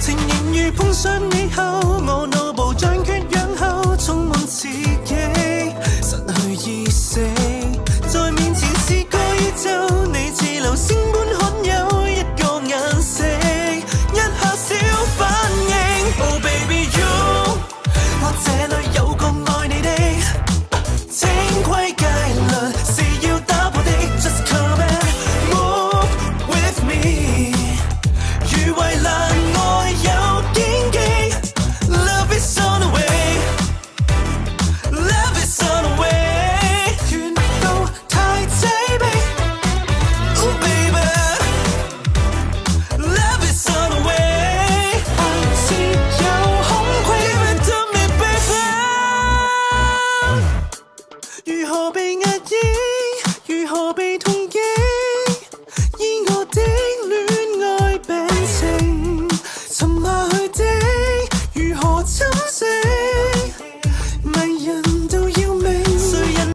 情形如碰上你後，我腦部像缺氧後，充滿刺激，失去意識，在面前是個宇宙，你似流星般罕有，一個眼色，一下小反應。Oh baby you， 我這裏有個愛你的清規戒律，是要打破的。Just come and move with me， 如為難愛有荊棘 ，Love is on the way，Love is on the way， 緣道太擠迫 ，Oh baby， Love is on the way， 愛自由空隙 ，Give it to me baby， 如何被壓抑，如何被痛擊，以我的戀愛病情，沉下去的，如何侵蝕，迷人。